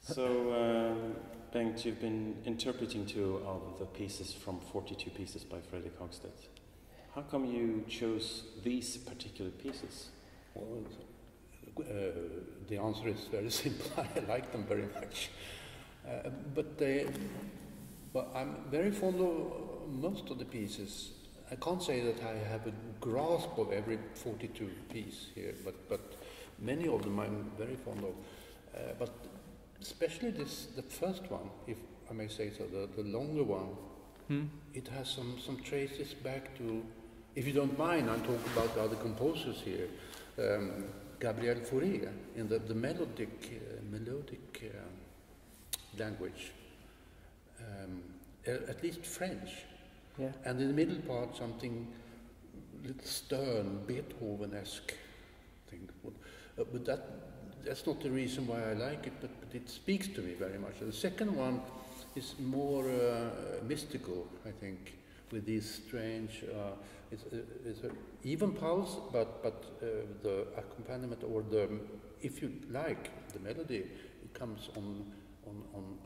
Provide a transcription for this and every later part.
So, Bengt, you've been interpreting two of the pieces from 42 pieces by Fredrik Hagstedt. How come you chose these particular pieces? Well, the answer is very simple. I like them very much. But I'm very fond of most of the pieces. I can't say that I have a grasp of every 42 piece here, but many of them I'm very fond of. But especially the first one, if I may say so, the longer one, it has some traces back to, if you don't mind, I'm talking about the other composers here, Gabriel Fauré, in the melodic language, at least French. Yeah. And in the middle part, something little stern, Beethoven-esque thing. But that's not the reason why I like it, but it speaks to me very much. The second one is more mystical, I think, with these strange, it's an even pulse, but the accompaniment, or if you like, the melody, it comes on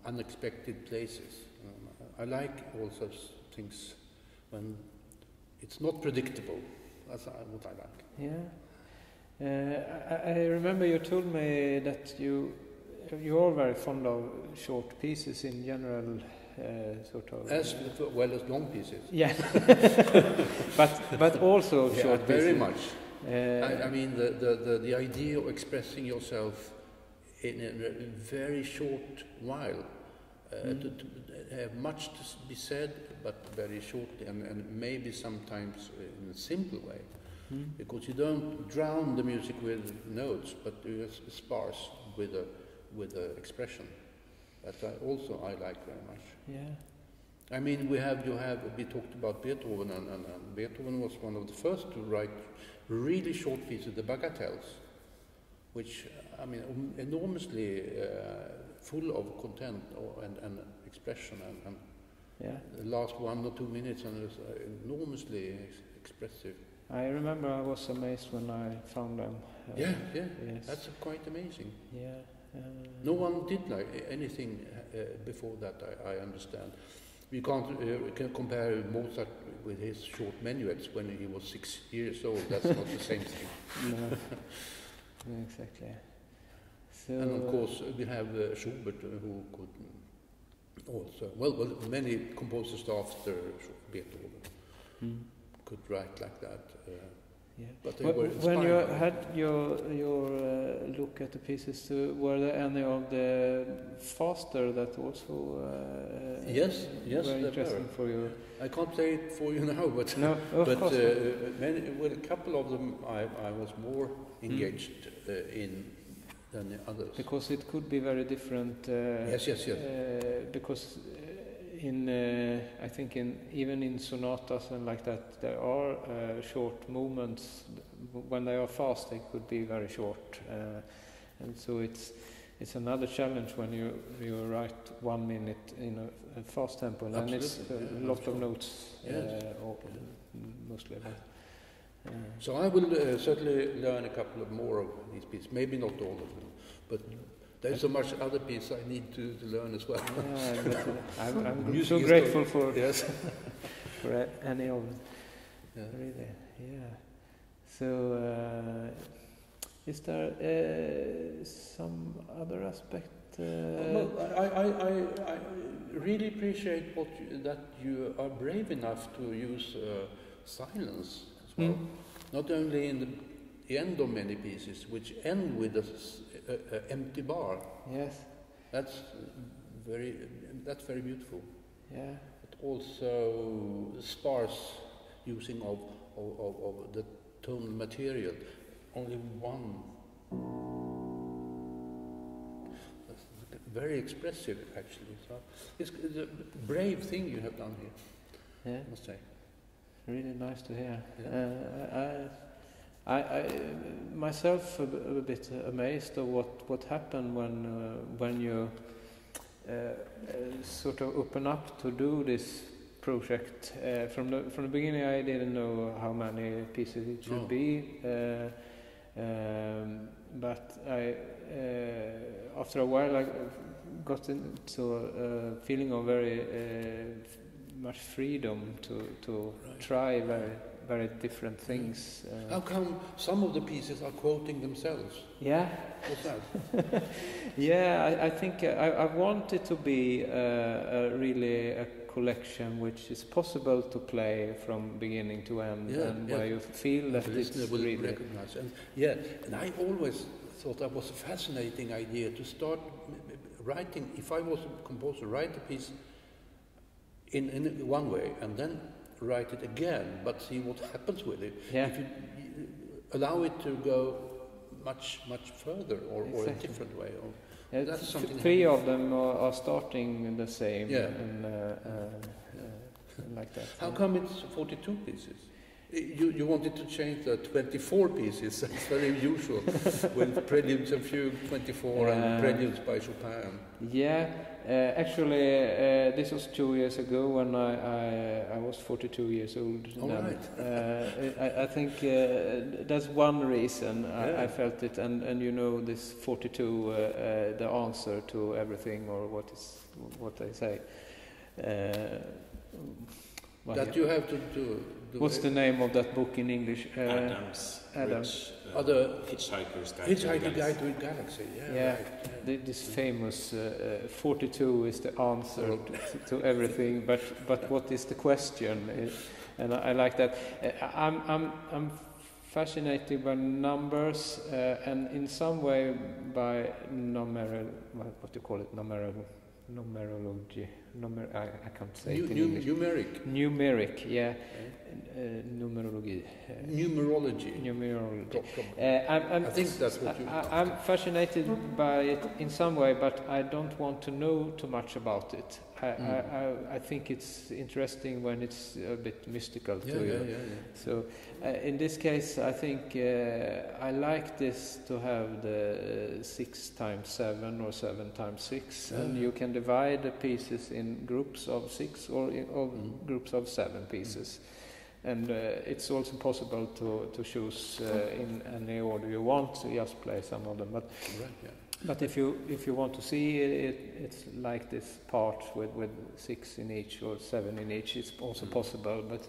unexpected places. I like all such things when it's not predictable. That's what I like. Yeah. I remember you told me that you are very fond of short pieces in general, sort of. As well as long pieces. Yeah. but also short pieces. Very much. I mean, the idea of expressing yourself in a very short while, to have much to be said, but very shortly, and maybe sometimes in a simple way. Because you don't drown the music with notes, but you're sparse with the expression. That I like very much. Yeah. I mean, we talked about Beethoven, and Beethoven was one of the first to write really short pieces, the bagatelles, which, I mean, enormously full of content and expression, and the last 1 or 2 minutes, and it was enormously expressive. I remember I was amazed when I found them. Yes. That's quite amazing. Yeah. No one did like anything before that, I understand. You can compare Mozart with his short minuets when he was 6 years old. That's not the same thing. No, exactly. So, and of course, we have Schubert, who could also, well, many composers after Beethoven could write like that. But they were when you had your look at the pieces, were there any of the faster that also yes, were interesting for you? I can't play it for you now, but no, of course a couple of them I was more engaged in than the others. Because it could be very different. Yes. Because I think even in sonatas and like that, there are short movements. When they are fast, they could be very short, and so it's another challenge when you write 1 minute in a fast tempo, and it's a lot of notes, mostly. So I will certainly learn a couple of more of these pieces. Maybe not all of them, but there's so much other pieces I need to learn as well. I'm so grateful for for any of them. Really, yeah. So, is there some other aspect? Well, I really appreciate that you are brave enough to use silence as well. Not only in the end of many pieces, which end with an empty bar. Yes. That's very beautiful. Yeah. But also sparse using of the tonal material. Only one. That's very expressive, actually. So it's a brave thing you have done here. Yeah. I must say. Really nice to hear. Yeah. I myself a bit amazed of what happened when you sort of open up to do this project. From the beginning, I didn't know how many pieces it should be, but I after a while I got into a feeling of very much freedom to try very different things. How come some of the pieces are quoting themselves? Yeah. What's that? Yeah, I think I want it to be really a collection which is possible to play from beginning to end, and where you feel that it's really recognize. And I always thought that was a fascinating idea to start writing. If I was a composer, write a piece in one way and then write it again, but see what happens with it. Yeah. If you allow it to go much further or a different way. That's something. Three of them are starting the same, and like that. How come it's 42 pieces? You wanted to change the 24 pieces. That's very usual with Preludes and Fugue 24 and Preludes by Chopin. Yeah, actually, this was 2 years ago when I was 42 years old. I think that's one reason I felt it, and you know, this 42, the answer to everything, or what they say. That you have to do. What's the name of that book in English? Adams. Other Hitchhiker's Guide to the Galaxy. Right. This famous 42 is the answer to everything, but what is the question? And I like that. I'm fascinated by numbers, and in some way by numerology. I can't say it in English. Numeric, yeah. Numerology. Numerology. I think that's what I'm fascinated by it in some way, but I don't want to know too much about it. I think it's interesting when it's a bit mystical to you. So in this case, I think I like this to have the 6 times 7 or 7 times 6, and you can divide the pieces in groups of 6 or groups of 7 pieces. And it's also possible to choose in any order you want, to just play some of them. But if you want to see it, it's like this part with 6 in each or 7 in each. It's also possible, but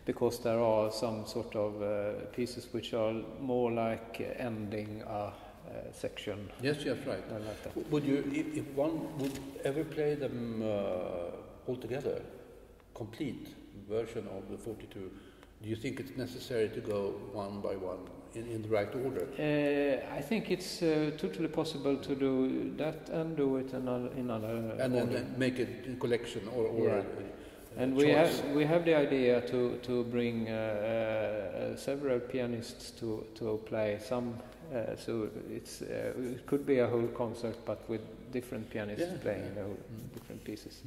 because there are some sort of pieces which are more like ending a section. Yes, right. Like that. Would you, if one would ever play them all together, complete version of the 42? Do you think it's necessary to go one by one in the right order? I think it's totally possible to do that and do it in another and order. then make it in collection or and we have the idea to bring several pianists to play some. So it could be a whole concert, but with different pianists playing the whole different pieces.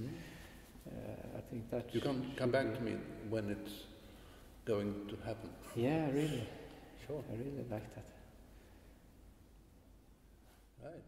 I think that you can come back to me when it's going to happen. Yeah, really. Sure. I really like that. Right.